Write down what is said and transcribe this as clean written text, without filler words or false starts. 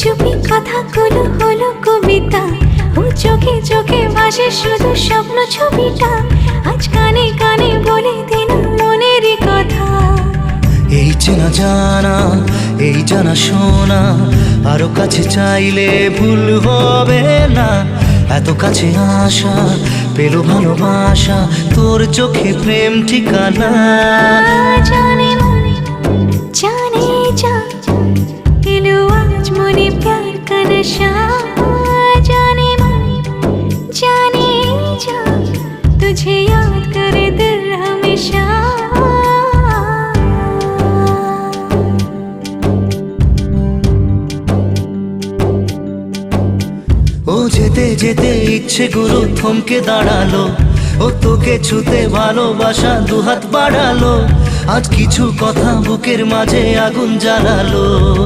চুপি কথাগুলো হলো কবিতা, ও চোখে চোখে ভাসে শুধু স্বপ্ন ছবিটা। আজ কানে কানে বলে দিন মনেরই কথা। এই চেনা জানা, এই জানা শোনা, আরো কাছে চাইলে ভুল হবে না। এত কাছে আসা পেলো ভালোবাসা, তোর চোখে প্রেম ঠিকানা। জানে মন জানে जा এলো আজ মনে प्यार का नशा। जाने मन जाने जा तुझे याद करे दिल हमेशा। ও যেতে যেতে ইচ্ছে গুলো থমকে দাঁড়ালো, ও তোকে ছুতে ভালোবাসা দুহাত বাড়ালো। আজ কিছু কথা বুকের মাঝে আগুন জ্বালালো।